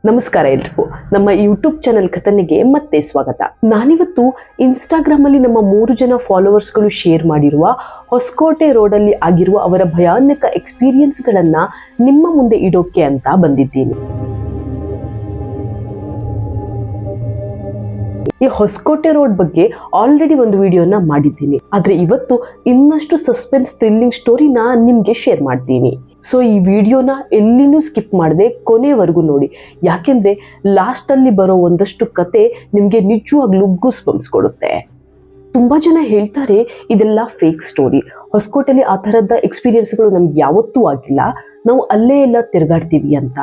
ನಮಸ್ಕಾರ ಎಲ್ರಿಗೂ ನಮ್ಮ ಯೂಟ್ಯೂಬ್ ಚಾನೆಲ್ ಕಥನಿಗೆ ಮತ್ತೆ ಸ್ವಾಗತ. ನಾನಿವತ್ತು ಇನ್ಸ್ಟಾಗ್ರಾಮ್ ಅಲ್ಲಿ ನಮ್ಮ 3 ಜನ ಫಾಲೋವರ್ಸ್ಗಳು ಶೇರ್ ಮಾಡಿರುವ ಹೊಸಕೋಟೆ ರೋಡ್ ಅಲ್ಲಿ ಆಗಿರುವ ಅವರ ಭಯಾನಕ ಎಕ್ಸ್ಪೀರಿಯನ್ಸ್ ಗಳನ್ನ ನಿಮ್ಮ ಮುಂದೆ ಇಡೋಕೆ ಅಂತ ಬಂದಿದ್ದೀನಿ. ಈ ಹೊಸಕೋಟೆ ರೋಡ್ ಬಗ್ಗೆ ಆಲ್ರೆಡಿ ಒಂದು ವಿಡಿಯೋನ ಮಾಡಿದ್ದೀನಿ, ಆದ್ರೆ ಇವತ್ತು ಇನ್ನಷ್ಟು ಸಸ್ಪೆನ್ಸ್ ಥ್ರಿಲ್ಲಿಂಗ್ ಸ್ಟೋರಿನ ನಿಮ್ಗೆ ಶೇರ್ ಮಾಡ್ತೀನಿ. ಸೊ ಈ ವಿಡಿಯೋನ ಎಲ್ಲಿನೂ ಸ್ಕಿಪ್ ಮಾಡದೆ ಕೊನೆವರೆಗೂ ನೋಡಿ, ಯಾಕೆಂದ್ರೆ ಲಾಸ್ಟ್ ಅಲ್ಲಿ ಬರೋ ಒಂದಷ್ಟು ಕತೆ ನಿಮ್ಗೆ ನಿಜವಾಗ್ಲೂ ಗೂಸ್ ಬಂಪ್ಸ್ ಕೊಡುತ್ತೆ. ತುಂಬಾ ಜನ ಹೇಳ್ತಾರೆ ಇದೆಲ್ಲ ಫೇಕ್ ಸ್ಟೋರಿ, ಹೊಸಕೋಟೆಯಲ್ಲಿ ಆ ಥರದ ಎಕ್ಸ್ಪೀರಿಯನ್ಸ್ಗಳು ನಮ್ಗೆ ಯಾವತ್ತೂ ಆಗಿಲ್ಲ, ನಾವು ಅಲ್ಲೇ ಎಲ್ಲ ತಿರುಗಾಡ್ತೀವಿ ಅಂತ.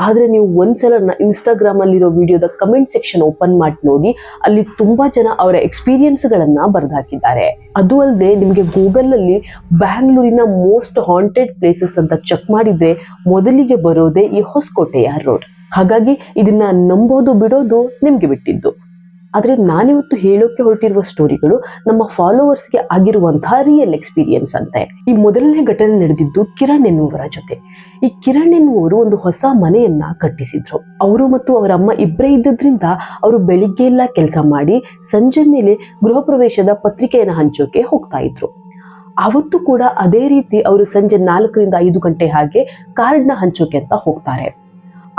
ಆದ್ರೆ ನೀವು ಒಂದ್ಸಲ ಇನ್ಸ್ಟಾಗ್ರಾಮ್ ಅಲ್ಲಿರೋ ವಿಡಿಯೋದ ಕಮೆಂಟ್ ಸೆಕ್ಷನ್ ಓಪನ್ ಮಾಡಿ ನೋಡಿ, ಅಲ್ಲಿ ತುಂಬಾ ಜನ ಅವರ ಎಕ್ಸ್ಪೀರಿಯನ್ಸ್ಗಳನ್ನ ಬರೆದಾಕಿದ್ದಾರೆ. ಅದು ಅಲ್ಲದೆ ನಿಮಗೆ ಗೂಗಲ್ ಅಲ್ಲಿ ಬ್ಯಾಂಗ್ಳೂರಿನ ಮೋಸ್ಟ್ ಹಾಂಟೆಡ್ ಪ್ಲೇಸಸ್ ಅಂತ ಚೆಕ್ ಮಾಡಿದ್ರೆ ಮೊದಲಿಗೆ ಬರೋದೇ ಈ ಹೊಸಕೋಟೆಯ ರೋಡ್. ಹಾಗಾಗಿ ಇದನ್ನ ನಂಬೋದು ಬಿಡೋದು ನಿಮ್ಗೆ ಬಿಟ್ಟಿದ್ದು. ಆದ್ರೆ ನಾನಿವತ್ತು ಹೇಳೋಕೆ ಹೊರಟಿರುವ ಸ್ಟೋರಿಗಳು ನಮ್ಮ ಫಾಲೋವರ್ಸ್ಗೆ ಆಗಿರುವಂತಹ ರಿಯಲ್ ಎಕ್ಸ್ಪೀರಿಯನ್ಸ್ ಅಂತೆ. ಈ ಮೊದಲನೇ ಘಟನೆ ನಡೆದಿದ್ದು ಕಿರಣ್ ಎನ್ನುವರ ಜೊತೆ. ಈ ಕಿರಣ್ ಎನ್ನುವರು ಒಂದು ಹೊಸ ಮನೆಯನ್ನ ಕಟ್ಟಿಸಿದ್ರು. ಅವರು ಮತ್ತು ಅವರ ಅಮ್ಮ ಇಬ್ಬರೇ ಇದ್ದದ್ರಿಂದ ಅವರು ಬೆಳಿಗ್ಗೆ ಎಲ್ಲ ಕೆಲಸ ಮಾಡಿ ಸಂಜೆ ಮೇಲೆ ಗೃಹ ಪ್ರವೇಶದ ಪತ್ರಿಕೆಯನ್ನ ಹಂಚೋಕೆ ಹೋಗ್ತಾ ಇದ್ರು. ಅವತ್ತು ಕೂಡ ಅದೇ ರೀತಿ ಅವರು ಸಂಜೆ 4ರಿಂದ 5 ಗಂಟೆ ಹಾಗೆ ಕಾರ್ಡ್ನ ಹಂಚೋಕೆ ಅಂತ ಹೋಗ್ತಾರೆ.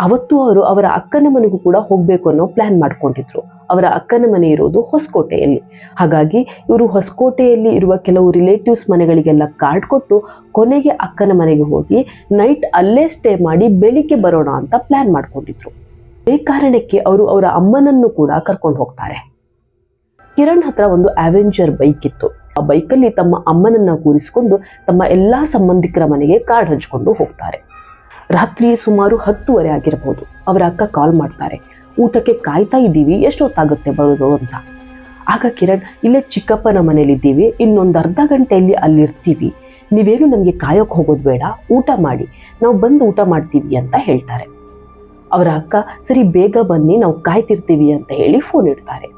ಅವತ್ತು ಅವರು ಅವರ ಅಕ್ಕನ ಮನೆಗೂ ಕೂಡ ಹೋಗ್ಬೇಕು ಅನ್ನೋ ಪ್ಲಾನ್ ಮಾಡ್ಕೊಂಡಿದ್ರು. ಅವರ ಅಕ್ಕನ ಮನೆ ಇರೋದು ಹೊಸಕೋಟೆಯಲ್ಲಿ. ಹಾಗಾಗಿ ಇವರು ಹೊಸಕೋಟೆಯಲ್ಲಿ ಇರುವ ಕೆಲವು ರಿಲೇಟಿವ್ಸ್ ಮನೆಗಳಿಗೆಲ್ಲ ಕಾರ್ಡ್ ಕೊಟ್ಟು ಕೊನೆಗೆ ಅಕ್ಕನ ಮನೆಗೆ ಹೋಗಿ ನೈಟ್ ಅಲ್ಲೇ ಸ್ಟೇ ಮಾಡಿ ಬೆಳಿಗ್ಗೆ ಬರೋಣ ಅಂತ ಪ್ಲಾನ್ ಮಾಡ್ಕೊಂಡಿದ್ರು. ಈ ಕಾರಣಕ್ಕೆ ಅವರು ಅವರ ಅಮ್ಮನನ್ನು ಕೂಡ ಕರ್ಕೊಂಡು ಹೋಗ್ತಾರೆ. ಕಿರಣ್ ಹತ್ರ ಒಂದು ಅವೆಂಜರ್ ಬೈಕ್ ಇತ್ತು. ಆ ಬೈಕಲ್ಲಿ ತಮ್ಮ ಅಮ್ಮನನ್ನ ಕೂರಿಸಿಕೊಂಡು ತಮ್ಮ ಎಲ್ಲಾ ಸಂಬಂಧಿಕರ ಮನೆಗೆ ಕಾರ್ಡ್ ಹಂಚ್ಕೊಂಡು ಹೋಗ್ತಾರೆ. ರಾತ್ರಿ ಸುಮಾರು 10:30 ಆಗಿರಬಹುದು. ಅವರ ಅಕ್ಕ ಕಾಲ್ ಮಾಡ್ತಾರೆ, ಊಟಕ್ಕೆ ಕಾಯ್ತಾ ಇದ್ದೀವಿ, ಎಷ್ಟೊತ್ತಾಗುತ್ತೆ ಬರೋದು ಅಂತ. ಆಗ ಕಿರಣ್, ಇಲ್ಲೇ ಚಿಕ್ಕಪ್ಪನ ಮನೇಲಿದ್ದೀವಿ, ಇನ್ನೊಂದು ಅರ್ಧ ಗಂಟೆಯಲ್ಲಿ ಅಲ್ಲಿರ್ತೀವಿ, ನೀವೇನು ನಮಗೆ ಕಾಯೋಕೆ ಹೋಗೋದು ಬೇಡ, ಊಟ ಮಾಡಿ, ನಾವು ಬಂದು ಊಟ ಮಾಡ್ತೀವಿ ಅಂತ ಹೇಳ್ತಾರೆ. ಅವರ ಅಕ್ಕ, ಸರಿ ಬೇಗ ಬನ್ನಿ, ನಾವು ಕಾಯ್ತಿರ್ತೀವಿ ಅಂತ ಹೇಳಿ ಫೋನ್ ಇಡ್ತಾರೆ.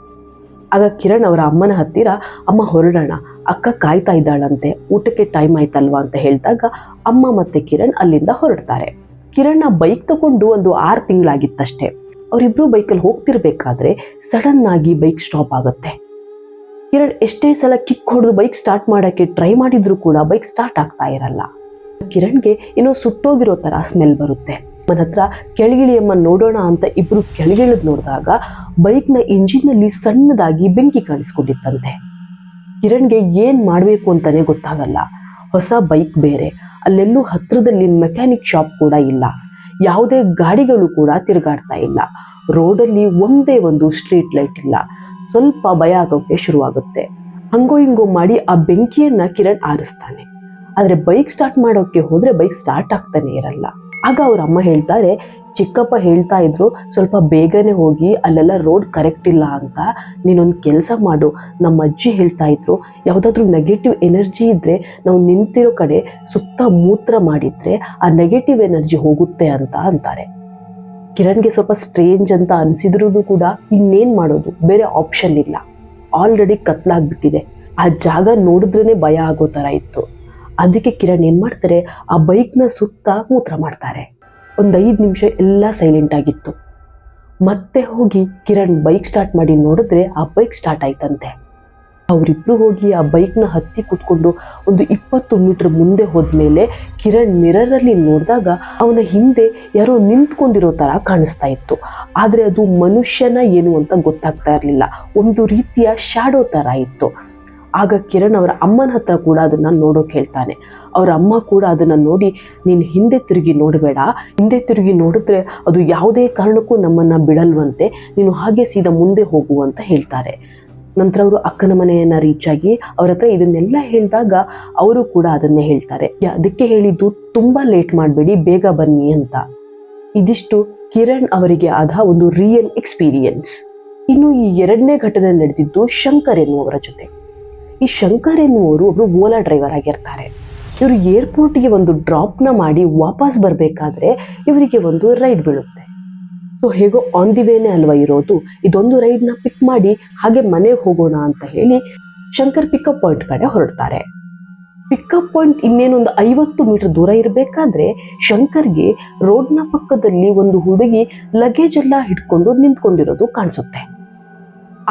ಆಗ ಕಿರಣ್ ಅವರ ಅಮ್ಮನ ಹತ್ತಿರ, ಅಮ್ಮ ಹೊರಡೋಣ, ಅಕ್ಕ ಕಾಯ್ತಾ ಇದ್ದಾಳಂತೆ, ಊಟಕ್ಕೆ ಟೈಮ್ ಆಯ್ತಲ್ವಾ ಅಂತ ಹೇಳಿದಾಗ ಅಮ್ಮ ಮತ್ತೆ ಕಿರಣ್ ಅಲ್ಲಿಂದ ಹೊರಡ್ತಾರೆ. ಕಿರಣ್ ಬೈಕ್ ತಗೊಂಡು ಒಂದು 6 ತಿಂಗಳಾಗಿತ್ತಷ್ಟೇ. ಅವರಿಬ್ರು ಬೈಕಲ್ಲಿ ಹೋಗ್ತಿರ್ಬೇಕಾದ್ರೆ ಸಡನ್ ಆಗಿ ಬೈಕ್ ಸ್ಟಾಪ್ ಆಗುತ್ತೆ. ಕಿರಣ್ ಎಷ್ಟೇ ಸಲ ಕಿಕ್ ಹೊಡೆದು ಬೈಕ್ ಸ್ಟಾರ್ಟ್ ಮಾಡೋಕ್ಕೆ ಟ್ರೈ ಮಾಡಿದ್ರು ಕೂಡ ಬೈಕ್ ಸ್ಟಾರ್ಟ್ ಆಗ್ತಾ ಇರಲ್ಲ. ಕಿರಣ್ಗೆ ಏನೋ ಸುಟ್ಟೋಗಿರೋ ತರ ಸ್ಮೆಲ್ ಬರುತ್ತೆ. ನನ್ನ ಹತ್ರ ಕೆಳಗಿಳಿಯಮ್ಮ ನೋಡೋಣ ಅಂತ ಇಬ್ರು ಕೆಳಗಿಳಿದ್ ನೋಡಿದಾಗ ಬೈಕ್ನ ಇಂಜಿನ್ನಲ್ಲಿ ಸಣ್ಣದಾಗಿ ಬೆಂಕಿ ಕಾಣಿಸ್ಕೊಂಡಿತ್ತಂತೆ. ಕಿರಣ್ಗೆ ಏನ್ ಮಾಡ್ಬೇಕು ಅಂತಾನೆ ಗೊತ್ತಾಗಲ್ಲ. ಹೊಸ ಬೈಕ್ ಬೇರೆ, ಅಲ್ಲೆಲ್ಲೂ ಹತ್ರದಲ್ಲಿ ಮೆಕ್ಯಾನಿಕ್ ಶಾಪ್ ಕೂಡ ಇಲ್ಲ, ಯಾವುದೇ ಗಾಡಿಗಳು ಕೂಡ ತಿರುಗಾಡ್ತಾ ಇಲ್ಲ, ರೋಡಲ್ಲಿ ಒಂದೇ ಒಂದು ಸ್ಟ್ರೀಟ್ ಲೈಟ್ ಇಲ್ಲ. ಸ್ವಲ್ಪ ಭಯ ಆಗೋಕೆ ಶುರುವಾಗುತ್ತೆ. ಹಂಗೋ ಹಿಂಗೋ ಮಾಡಿ ಆ ಬೆಂಕಿಯನ್ನ ಕಿರಣ್ ಆರಿಸ್ತಾನೆ. ಆದ್ರೆ ಬೈಕ್ ಸ್ಟಾರ್ಟ್ ಮಾಡೋಕೆ ಹೋದ್ರೆ ಬೈಕ್ ಸ್ಟಾರ್ಟ್ ಆಗ್ತಾನೆ ಇರಲ್ಲ. ಆಗ ಅವ್ರ ಅಮ್ಮ ಹೇಳ್ತಾರೆ, ಚಿಕ್ಕಪ್ಪ ಹೇಳ್ತಾ ಇದ್ರು ಸ್ವಲ್ಪ ಬೇಗನೆ ಹೋಗಿ, ಅಲ್ಲೆಲ್ಲ ರೋಡ್ ಕರೆಕ್ಟ್ ಇಲ್ಲ ಅಂತ, ನೀನೊಂದು ಕೆಲಸ ಮಾಡು, ನಮ್ಮ ಅಜ್ಜಿ ಹೇಳ್ತಾ ಇದ್ರು ಯಾವುದಾದ್ರೂ ನೆಗೆಟಿವ್ ಎನರ್ಜಿ ಇದ್ರೆ ನಾವು ನಿಂತಿರೋ ಕಡೆ ಸುತ್ತ ಮೂತ್ರ ಮಾಡಿದ್ರೆ ಆ ನೆಗೆಟಿವ್ ಎನರ್ಜಿ ಹೋಗುತ್ತೆ ಅಂತ ಅಂತಾರೆ. ಕಿರಣ್ಗೆ ಸ್ವಲ್ಪ ಸ್ಟ್ರೇಂಜ್ ಅಂತ ಅನ್ಸಿದ್ರು ಕೂಡ ಇನ್ನೇನ್ ಮಾಡೋದು, ಬೇರೆ ಆಪ್ಷನ್ ಇಲ್ಲ. ಆಲ್ರೆಡಿ ಕತ್ಲಾಗ್ಬಿಟ್ಟಿದೆ, ಆ ಜಾಗ ನೋಡಿದ್ರೇನೆ ಭಯ ಆಗೋ ತರ ಇತ್ತು. ಅದಕ್ಕೆ ಕಿರಣ್ ಏನ್ ಮಾಡ್ತಾರೆ, ಆ ಬೈಕ್ನ ಸುತ್ತ ಮೂತ್ರ ಮಾಡ್ತಾರೆ. ಒಂದು 5 ನಿಮಿಷ ಎಲ್ಲ ಸೈಲೆಂಟ್ ಆಗಿತ್ತು. ಮತ್ತೆ ಹೋಗಿ ಕಿರಣ್ ಬೈಕ್ ಸ್ಟಾರ್ಟ್ ಮಾಡಿ ನೋಡಿದ್ರೆ ಆ ಬೈಕ್ ಸ್ಟಾರ್ಟ್ ಆಯ್ತಂತೆ. ಅವರಿಬ್ರು ಹೋಗಿ ಆ ಬೈಕ್ನ ಹತ್ತಿ ಕುತ್ಕೊಂಡು ಒಂದು 20 ಮೀಟರ್ ಮುಂದೆ ಹೋದ್ಮೇಲೆ ಕಿರಣ್ ಮಿರರ್ ಅಲ್ಲಿ ನೋಡಿದಾಗ ಅವನ ಹಿಂದೆ ಯಾರೋ ನಿಂತ್ಕೊಂಡಿರೋ ತರ ಕಾಣಿಸ್ತಾ ಇತ್ತು. ಆದ್ರೆ ಅದು ಮನುಷ್ಯನ ಏನು ಅಂತ ಗೊತ್ತಾಗ್ತಾ ಇರ್ಲಿಲ್ಲ, ಒಂದು ರೀತಿಯ ಶ್ಯಾಡೋ ತರ ಇತ್ತು. ಆಗ ಕಿರಣ್ ಅವರ ಅಮ್ಮನ ಹತ್ರ ಕೂಡ ಅದನ್ನ ನೋಡೋಕೆ ಹೇಳ್ತಾನೆ. ಅವರ ಅಮ್ಮ ಕೂಡ ಅದನ್ನ ನೋಡಿ, ನೀನ್ ಹಿಂದೆ ತಿರುಗಿ ನೋಡಬೇಡ, ಹಿಂದೆ ತಿರುಗಿ ನೋಡಿದ್ರೆ ಅದು ಯಾವುದೇ ಕಾರಣಕ್ಕೂ ನಮ್ಮನ್ನ ಬಿಡಲ್ವಂತೆ, ನೀನು ಹಾಗೆ ಸೀದಾ ಮುಂದೆ ಹೋಗು ಅಂತ ಹೇಳ್ತಾರೆ. ನಂತರ ಅವರು ಅಕ್ಕನ ಮನೆಯನ್ನ ರೀಚ್ ಆಗಿ ಅವ್ರ ಹತ್ರ ಇದನ್ನೆಲ್ಲ ಹೇಳಿದಾಗ ಅವರು ಕೂಡ ಅದನ್ನೇ ಹೇಳ್ತಾರೆ. ಅದಕ್ಕೆ ಹೇಳಿದ್ದು ತುಂಬಾ ಲೇಟ್ ಮಾಡಬೇಡಿ, ಬೇಗ ಬನ್ನಿ ಅಂತ. ಇದಿಷ್ಟು ಕಿರಣ್ ಅವರಿಗೆ ಆದ ಒಂದು ರಿಯಲ್ ಎಕ್ಸ್ಪೀರಿಯನ್ಸ್. ಇನ್ನು ಈ 2ನೇ ಘಟನೆ ನಡೆದಿದ್ದು ಶಂಕರ್ ಎನ್ನುವರ ಜೊತೆ. ಈ ಶಂಕರ್ ಎನ್ನುವರು ಒಬ್ರು ಓಲಾ ಡ್ರೈವರ್ ಆಗಿರ್ತಾರೆ. ಇವರು ಏರ್ಪೋರ್ಟ್ಗೆ ಒಂದು ಡ್ರಾಪ್ನ ಮಾಡಿ ವಾಪಸ್ ಬರಬೇಕಾದ್ರೆ ಇವರಿಗೆ ಒಂದು ರೈಡ್ ಬೀಳುತ್ತೆ. ಸೊ ಹೇಗೋ ಆನ್ ದಿ ವೇನೆ ಅಲ್ವಾ ಇರೋದು, ಇದೊಂದು ರೈಡ್ನ ಪಿಕ್ ಮಾಡಿ ಹಾಗೆ ಮನೆಗೆ ಹೋಗೋಣ ಅಂತ ಹೇಳಿ ಶಂಕರ್ ಪಿಕಪ್ ಪಾಯಿಂಟ್ ಕಡೆ ಹೊರಡ್ತಾರೆ. ಪಿಕಪ್ ಪಾಯಿಂಟ್ ಇನ್ನೇನೊಂದು 50 ಮೀಟರ್ ದೂರ ಇರಬೇಕಾದ್ರೆ ಶಂಕರ್ಗೆ ರೋಡ್ನ ಪಕ್ಕದಲ್ಲಿ ಒಂದು ಹುಡುಗಿ ಲಗೇಜ್ ಎಲ್ಲ ಹಿಡ್ಕೊಂಡು ನಿಂತ್ಕೊಂಡಿರೋದು ಕಾಣಿಸುತ್ತೆ.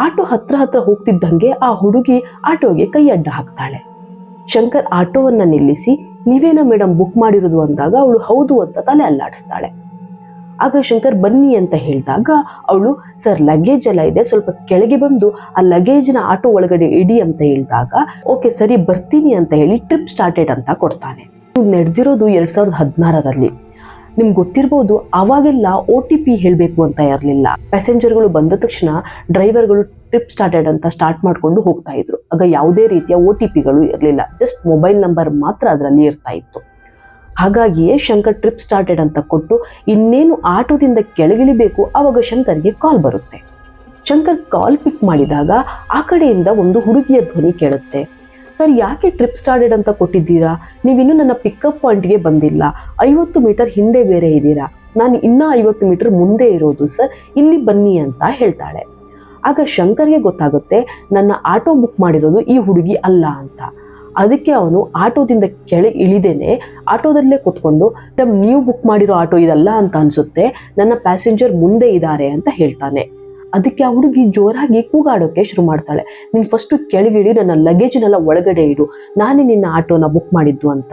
ಆಟೋ ಹತ್ರ ಹೋಗ್ತಿದ್ದಂಗೆ ಆ ಹುಡುಗಿ ಆಟೋಗೆ ಕೈ ಅಡ್ಡ ಹಾಕ್ತಾಳೆ. ಶಂಕರ್ ಆಟೋವನ್ನ ನಿಲ್ಲಿಸಿ, ನೀವೇನೋ ಮೇಡಮ್ ಬುಕ್ ಮಾಡಿರೋದು ಅಂದಾಗ ಅವಳು ಹೌದು ಅಂತ ತಲೆ ಅಲ್ಲಾಡಿಸ್ತಾಳೆ. ಆಗ ಶಂಕರ್ ಬನ್ನಿ ಅಂತ ಹೇಳಿದಾಗ ಅವಳು ಸರ್ ಲಗೇಜ್ ಎಲ್ಲ ಇದೆ, ಸ್ವಲ್ಪ ಕೆಳಗೆ ಬಂದು ಆ ಲಗೇಜ್ನ ಆಟೋ ಒಳಗಡೆ ಇಡಿ ಅಂತ ಹೇಳಿದಾಗ ಓಕೆ ಸರಿ ಬರ್ತೀನಿ ಅಂತ ಹೇಳಿ ಟ್ರಿಪ್ ಸ್ಟಾರ್ಟೆಡ್ ಅಂತ ಕೊಡ್ತಾನೆ. ನಡೆದಿರೋದು 2016ರಲ್ಲಿ. ನಿಮ್ಗೆ ಗೊತ್ತಿರ್ಬೋದು, ಅವಾಗೆಲ್ಲ OTP ಹೇಳಬೇಕು ಅಂತ ಇರಲಿಲ್ಲ. ಪ್ಯಾಸೆಂಜರ್ಗಳು ಬಂದ ತಕ್ಷಣ ಡ್ರೈವರ್ಗಳು ಟ್ರಿಪ್ ಸ್ಟಾರ್ಟೆಡ್ ಅಂತ ಸ್ಟಾರ್ಟ್ ಮಾಡ್ಕೊಂಡು ಹೋಗ್ತಾ ಇದ್ರು. ಆಗ ಯಾವುದೇ ರೀತಿಯ OTPಗಳು ಇರಲಿಲ್ಲ, ಜಸ್ಟ್ ಮೊಬೈಲ್ ನಂಬರ್ ಮಾತ್ರ ಅದರಲ್ಲಿ ಇರ್ತಾ ಇತ್ತು. ಹಾಗಾಗಿಯೇ ಶಂಕರ್ ಟ್ರಿಪ್ ಸ್ಟಾರ್ಟೆಡ್ ಅಂತ ಕೊಟ್ಟು ಇನ್ನೇನು ಆಟೋದಿಂದ ಕೆಳಗಿಳಿಬೇಕು, ಆವಾಗ ಶಂಕರ್ಗೆ ಕಾಲ್ ಬರುತ್ತೆ. ಶಂಕರ್ ಕಾಲ್ ಪಿಕ್ ಮಾಡಿದಾಗ ಆ ಕಡೆಯಿಂದ ಒಂದು ಹುಡುಗಿಯ ಧ್ವನಿ ಕೇಳುತ್ತೆ. ಸರ್ ಯಾಕೆ ಟ್ರಿಪ್ ಸ್ಟಾರ್ಟೆಡ್ ಅಂತ ಕೊಟ್ಟಿದ್ದೀರಾ? ನೀವಿನ್ನೂ ನನ್ನ ಪಿಕಪ್ ಪಾಯಿಂಟ್ಗೆ ಬಂದಿಲ್ಲ, 50 ಮೀಟರ್ ಹಿಂದೆ ಬೇರೆ ಇದ್ದೀರಾ, ನಾನು ಇನ್ನೂ 50 ಮೀಟರ್ ಮುಂದೆ ಇರೋದು ಸರ್, ಇಲ್ಲಿ ಬನ್ನಿ ಅಂತ ಹೇಳ್ತಾಳೆ. ಆಗ ಶಂಕರ್ಗೆ ಗೊತ್ತಾಗುತ್ತೆ ನನ್ನ ಆಟೋ ಬುಕ್ ಮಾಡಿರೋದು ಈ ಹುಡುಗಿ ಅಲ್ಲ ಅಂತ. ಅದಕ್ಕೆ ಅವನು ಆಟೋದಿಂದ ಕೆಳಗೆ ಇಳಿದೇನೆ ಆಟೋದಲ್ಲೇ ಕೂತ್ಕೊಂಡು ನೀವು ಬುಕ್ ಮಾಡಿರೋ ಆಟೋ ಇದಲ್ಲ ಅಂತ ಅನ್ಸುತ್ತೆ, ನನ್ನ ಪ್ಯಾಸೆಂಜರ್ ಮುಂದೆ ಇದ್ದಾರೆ ಅಂತ ಹೇಳ್ತಾನೆ. ಅದಕ್ಕೆ ಆ ಹುಡುಗಿ ಜೋರಾಗಿ ಕೂಗಾಡೋಕೆ ಶುರು ಮಾಡ್ತಾಳೆ, ನೀನು ಫಸ್ಟು ಕೆಳಗಿಡಿ, ನನ್ನ ಲಗೇಜ್ನೆಲ್ಲ ಒಳಗಡೆ ಇಡು, ನಾನೇ ನಿನ್ನ ಆಟೋನ ಬುಕ್ ಮಾಡಿದ್ದು ಅಂತ.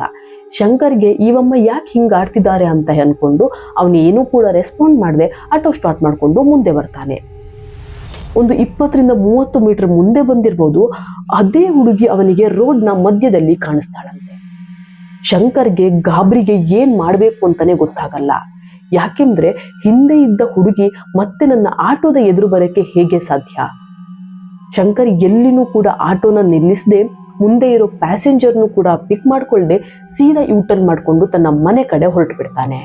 ಶಂಕರ್ಗೆ ಇವಮ್ಮ ಯಾಕೆ ಹಿಂಗೆ ಆಡ್ತಿದ್ದಾರೆ ಅಂತ ಅನ್ಕೊಂಡು ಅವನೇನೂ ಕೂಡ ರೆಸ್ಪಾಂಡ್ ಮಾಡದೆ ಆಟೋ ಸ್ಟಾರ್ಟ್ ಮಾಡಿಕೊಂಡು ಮುಂದೆ ಬರ್ತಾನೆ. ಒಂದು 20-30 ಮೀಟರ್ ಮುಂದೆ ಬಂದಿರ್ಬೋದು, ಅದೇ ಹುಡುಗಿ ಅವನಿಗೆ ರೋಡ್ನ ಮಧ್ಯದಲ್ಲಿ ಕಾಣಿಸ್ತಾಳಂತೆ. ಶಂಕರ್ಗೆ ಗಾಬರಿಗೆ ಏನ್ ಮಾಡ್ಬೇಕು ಅಂತಾನೆ ಗೊತ್ತಾಗಲ್ಲ. ಯಾಕೆಂದ್ರೆ ಹಿಂದೆ ಇದ್ದ ಹುಡುಗಿ ಮತ್ತೆ ನನ್ನ ಆಟೋದ ಎದುರು ಬರಕ್ಕೆ ಹೇಗೆ ಸಾಧ್ಯ? ಶಂಕರ್ ಎಲ್ಲಿನೂ ಕೂಡ ಆಟೋನ ನಿಲ್ಲಿಸದೆ ಮುಂದೆ ಇರೋ ಪ್ಯಾಸೆಂಜರ್ನು ಕೂಡ ಪಿಕ್ ಮಾಡ್ಕೊಳ್ದೆ ಸೀದಾ ಯೂಟರ್ನ್ ಮಾಡ್ಕೊಂಡು ತನ್ನ ಮನೆ ಕಡೆ ಹೊರಟು ಬಿಡ್ತಾನೆ.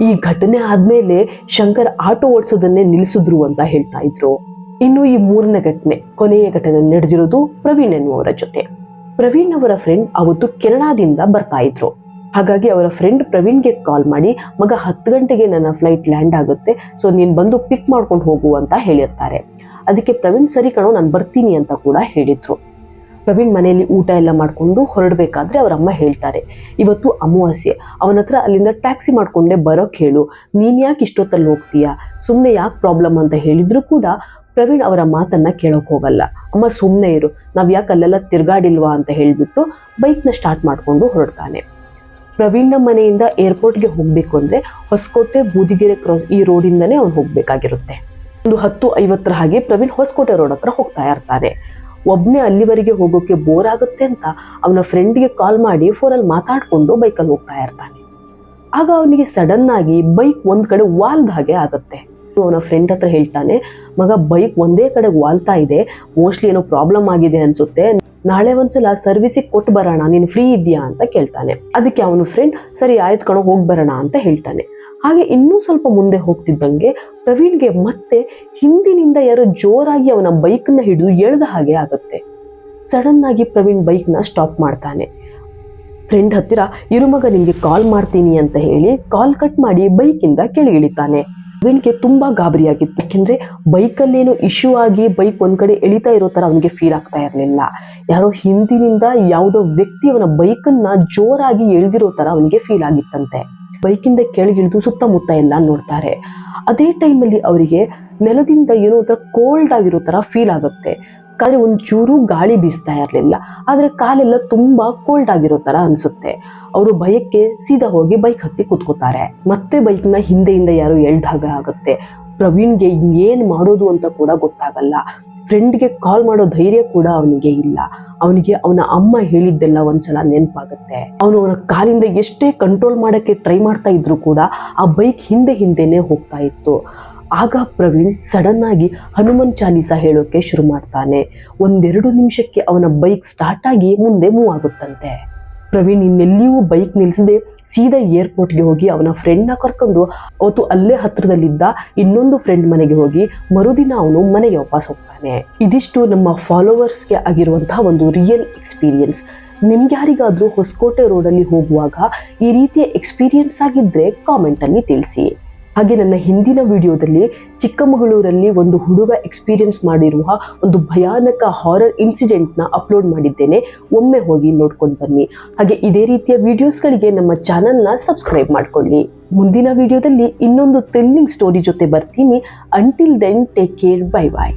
ಈ ಘಟನೆ ಆದ್ಮೇಲೆ ಶಂಕರ್ ಆಟೋ ಓಡಿಸೋದನ್ನೇ ನಿಲ್ಲಿಸಿದ್ರು ಅಂತ ಹೇಳ್ತಾ ಇದ್ರು. ಇನ್ನು ಈ 3ನೇ ಘಟನೆ, ಕೊನೆಯ ಘಟನೆ ನಡೆದಿರೋದು ಪ್ರವೀಣ್ ಎನ್ನುವರ ಜೊತೆ. ಪ್ರವೀಣ್ ಅವರ ಫ್ರೆಂಡ್ ಅವತ್ತು ಕೆನಡಾದಿಂದ ಬರ್ತಾ ಇದ್ರು. ಹಾಗಾಗಿ ಅವರ ಫ್ರೆಂಡ್ ಪ್ರವೀಣ್ಗೆ ಕಾಲ್ ಮಾಡಿ, ಮಗ 10 ಗಂಟೆಗೆ ನನ್ನ ಫ್ಲೈಟ್ ಲ್ಯಾಂಡ್ ಆಗುತ್ತೆ, ಸೊ ನೀನು ಬಂದು ಪಿಕ್ ಮಾಡ್ಕೊಂಡು ಹೋಗು ಅಂತ ಹೇಳಿರ್ತಾರೆ. ಅದಕ್ಕೆ ಪ್ರವೀಣ್ ಸರಿ ಕಣೋ ನಾನು ಬರ್ತೀನಿ ಅಂತ ಕೂಡ ಹೇಳಿದ್ರು. ಪ್ರವೀಣ್ ಮನೆಯಲ್ಲಿ ಊಟ ಎಲ್ಲ ಮಾಡ್ಕೊಂಡು ಹೊರಡಬೇಕಾದ್ರೆ ಅವರ ಅಮ್ಮ ಹೇಳ್ತಾರೆ, ಇವತ್ತು ಅಮಾವಾಸ್ಯೆ, ಅವನ ಹತ್ರ ಅಲ್ಲಿಂದ ಟ್ಯಾಕ್ಸಿ ಮಾಡ್ಕೊಂಡೆ ಬರೋಕ್ ಹೇಳು, ನೀನ್ ಯಾಕೆ ಇಷ್ಟೊತ್ತಲ್ಲಿ ಹೋಗ್ತೀಯಾ, ಸುಮ್ಮನೆ ಯಾಕೆ ಪ್ರಾಬ್ಲಮ್ ಅಂತ ಹೇಳಿದ್ರು ಕೂಡ ಪ್ರವೀಣ್ ಅವರ ಮಾತನ್ನ ಕೇಳೋಕ್ ಹೋಗಲ್ಲ. ಅಮ್ಮ ಸುಮ್ಮನೆ ಇರು, ನಾವ್ ಯಾಕೆ ಅಲ್ಲೆಲ್ಲ ತಿರ್ಗಾಡಿಲ್ವಾ ಅಂತ ಹೇಳ್ಬಿಟ್ಟು ಬೈಕ್ನ ಸ್ಟಾರ್ಟ್ ಮಾಡ್ಕೊಂಡು ಹೊರಡ್ತಾನೆ. ಪ್ರವೀಣ್ನ ಮನೆಯಿಂದ ಏರ್ಪೋರ್ಟ್ಗೆ ಹೋಗ್ಬೇಕು ಅಂದ್ರೆ ಹೊಸಕೋಟೆ ಬೂದಿಗೆರೆ ಕ್ರಾಸ್ ಈ ರೋಡಿಂದನೇ ಅವ್ನು ಹೋಗ್ಬೇಕಾಗಿರುತ್ತೆ. ಒಂದು 10:50 ಹಾಗೆ ಪ್ರವೀಣ್ ಹೊಸಕೋಟೆ ರೋಡ್ ಹತ್ರ ಹೋಗ್ತಾ ಇರ್ತಾನೆ. ಒಬ್ನೇ ಅಲ್ಲಿವರೆಗೆ ಹೋಗೋಕೆ ಬೋರ್ ಆಗುತ್ತೆ ಅಂತ ಅವನ ಫ್ರೆಂಡ್ಗೆ ಕಾಲ್ ಮಾಡಿ ಫೋನಲ್ಲಿ ಮಾತಾಡ್ಕೊಂಡು ಬೈಕಲ್ಲಿ ಹೋಗ್ತಾ ಇರ್ತಾನೆ. ಆಗ ಅವನಿಗೆ ಸಡನ್ ಆಗಿ ಬೈಕ್ ಒಂದ್ ಕಡೆ ವಾಲ್ದ ಹಾಗೆ ಆಗುತ್ತೆ. ಅವನ ಫ್ರೆಂಡ್ ಹತ್ರ ಹೇಳ್ತಾನೆ, ಮಗ ಬೈಕ್ ಒಂದೇ ಕಡೆ ವಾಲ್ತಾ ಇದೆ, ಮೋಸ್ಟ್ಲಿ ಏನೋ ಪ್ರಾಬ್ಲಮ್ ಆಗಿದೆ ಅನ್ಸುತ್ತೆ, ನಾಳೆ ಒಂದ್ಸಲ ಸರ್ವಿಸಿಗೆ ಕೊಟ್ಟು ಬರೋಣ, ನೀನು ಫ್ರೀ ಇದೆಯಾ ಅಂತ ಕೇಳ್ತಾನೆ. ಅದಕ್ಕೆ ಅವನ ಫ್ರೆಂಡ್ ಸರಿ ಆಯ್ತು ಕಣೋ ಹೋಗಿ ಬರೋಣ ಅಂತ ಹೇಳ್ತಾನೆ. ಹಾಗೆ ಇನ್ನೂ ಸ್ವಲ್ಪ ಮುಂದೆ ಹೋಗ್ತಿದ್ದಂಗೆ ಪ್ರವೀಣ್ಗೆ ಮತ್ತೆ ಹಿಂದಿನಿಂದ ಯಾರೋ ಜೋರಾಗಿ ಅವನ ಬೈಕ್ನ ಹಿಡಿದು ಎಳೆದ ಹಾಗೆ ಆಗುತ್ತೆ. ಸಡನ್ ಆಗಿ ಪ್ರವೀಣ್ ಬೈಕ್ನ ಸ್ಟಾಪ್ ಮಾಡ್ತಾನೆ. ಫ್ರೆಂಡ್ ಹತ್ತಿರ ಇರು ಮಗ ನಿಮ್ಗೆ ಕಾಲ್ ಮಾಡ್ತೀನಿ ಅಂತ ಹೇಳಿ ಕಾಲ್ ಕಟ್ ಮಾಡಿ ಬೈಕಿಂದ ಕೆಳಗಿಳಿತಾನೆ. ಪ್ರವೀಣ್ಗೆ ತುಂಬಾ ಗಾಬರಿಯಾಗಿತ್ತು. ಯಾಕೆಂದ್ರೆ ಬೈಕಲ್ಲೇನೋ ಇಶ್ಯೂ ಆಗಿ ಬೈಕ್ ಒಂದ್ ಕಡೆ ಎಳಿತಾ ಇರೋ ತರ ಅವನಿಗೆ ಫೀಲ್ ಆಗ್ತಾ ಇರ್ಲಿಲ್ಲ. ಯಾರೋ ಹಿಂದಿನಿಂದ ಯಾವುದೋ ವ್ಯಕ್ತಿ ಅವನ ಬೈಕನ್ನ ಜೋರಾಗಿ ಎಳೆದಿರೋ ತರ ಅವನಿಗೆ ಫೀಲ್ ಆಗಿತ್ತಂತೆ. ಬೈಕಿಂದ ಕೆಳಗಿಳಿದು ಸುತ್ತಮುತ್ತ ಎಲ್ಲ ನೋಡ್ತಾರೆ. ಅದೇ ಟೈಮಲ್ಲಿ ಅವರಿಗೆ ನೆಲದಿಂದ ಏನೋ ಒಂಥರ ಕೋಲ್ಡ್ ಆಗಿರೋ ತರ ಫೀಲ್ ಆಗುತ್ತೆ. ಕಾದ್ರೆ ಒಂಚೂರು ಗಾಳಿ ಬೀಸ್ತಾ ಇರಲಿಲ್ಲ, ಆದ್ರೆ ಕಾಲೆಲ್ಲ ತುಂಬಾ ಕೋಲ್ಡ್ ಆಗಿರೋ ತರ ಅನ್ಸುತ್ತೆ. ಅವರು ಭಯಕ್ಕೆ ಸೀದಾ ಹೋಗಿ ಬೈಕ್ ಹತ್ತಿ ಕೂತ್ಕೋತಾರೆ. ಮತ್ತೆ ಬೈಕ್ನ ಹಿಂದೆಯಿಂದ ಯಾರು ಎಳ್ದಾಗ ಆಗುತ್ತೆ. ಪ್ರವೀಣ್ಗೆ ಏನ್ ಮಾಡೋದು ಅಂತ ಕೂಡ ಗೊತ್ತಾಗಲ್ಲ. ಫ್ರೆಂಡ್ಗೆ ಕಾಲ್ ಮಾಡೋ ಧೈರ್ಯ ಕೂಡ ಅವನಿಗೆ ಇಲ್ಲ. ಅವನಿಗೆ ಅವನ ಅಮ್ಮ ಹೇಳಿದ್ದೆಲ್ಲ ಒಂದ್ಸಲ ನೆನಪಾಗುತ್ತೆ. ಅವನ ಕಾಲಿಂದ ಎಷ್ಟೇ ಕಂಟ್ರೋಲ್ ಮಾಡಕ್ಕೆ ಟ್ರೈ ಮಾಡ್ತಾ ಇದ್ರು ಕೂಡ ಆ ಬೈಕ್ ಹಿಂದೆನೆ ಹೋಗ್ತಾ ಇತ್ತು. ಆಗ ಪ್ರವೀಣ್ ಸಡನ್ ಆಗಿ ಹನುಮಾನ್ ಚಾಲೀಸ ಹೇಳೋಕೆ ಶುರು ಮಾಡ್ತಾನೆ. 1-2 ನಿಮಿಷಕ್ಕೆ ಅವನ ಬೈಕ್ ಸ್ಟಾರ್ಟ್ ಆಗಿ ಮುಂದೆ ಮೂವ್ ಆಗುತ್ತಂತೆ. ಪ್ರವೀಣ್ ಇನ್ನೆಲ್ಲಿಯೂ ಬೈಕ್ ನಿಲ್ಸದೆ ಸೀದಾ ಏರ್ಪೋರ್ಟ್ಗೆ ಹೋಗಿ ಅವನ ಫ್ರೆಂಡ್ನ ಕರ್ಕೊಂಡು ಅವತ್ತು ಅಲ್ಲೇ ಹತ್ರದಲ್ಲಿದ್ದ ಇನ್ನೊಂದು ಫ್ರೆಂಡ್ ಮನೆಗೆ ಹೋಗಿ ಮರುದಿನ ಅವನು ಮನೆಗೆ ವಾಪಸ್ ಹೋಗ್ತಾನೆ. ಇದಿಷ್ಟು ನಮ್ಮ ಫಾಲೋವರ್ಸ್ಗೆ ಆಗಿರುವಂತಹ ಒಂದು ರಿಯಲ್ ಎಕ್ಸ್ಪೀರಿಯನ್ಸ್. ನಿಮ್ಗೆ ಯಾರಿಗಾದ್ರೂ ಹೊಸಕೋಟೆ ರೋಡಲ್ಲಿ ಹೋಗುವಾಗ ಈ ರೀತಿಯ ಎಕ್ಸ್ಪೀರಿಯನ್ಸ್ ಆಗಿದ್ರೆ ಕಾಮೆಂಟ್ ಅಲ್ಲಿ ತಿಳಿಸಿ. ಹಾಗೆ ನನ್ನ ಹಿಂದಿನ ವಿಡಿಯೋದಲ್ಲಿ ಚಿಕ್ಕಮಗಳೂರಲ್ಲಿ ಒಂದು ಹುಡುಗ ಎಕ್ಸ್ಪೀರಿಯನ್ಸ್ ಮಾಡಿರುವ ಒಂದು ಭಯಾನಕ ಹಾರರ್ ಇನ್ಸಿಡೆಂಟ್ನ ಅಪ್ಲೋಡ್ ಮಾಡಿದ್ದೇನೆ. ಒಮ್ಮೆ ಹೋಗಿ ನೋಡ್ಕೊಂಡು ಬನ್ನಿ. ಹಾಗೆ ಇದೇ ರೀತಿಯ ವಿಡಿಯೋಸ್ಗಳಿಗೆ ನಮ್ಮ ಚಾನಲ್ನ ಸಬ್ಸ್ಕ್ರೈಬ್ ಮಾಡ್ಕೊಳ್ಳಿ. ಮುಂದಿನ ವಿಡಿಯೋದಲ್ಲಿ ಇನ್ನೊಂದು ಥ್ರಿಲ್ಲಿಂಗ್ ಸ್ಟೋರಿ ಜೊತೆ ಬರ್ತೀನಿ. Until then take care, bye ಬಾಯ್.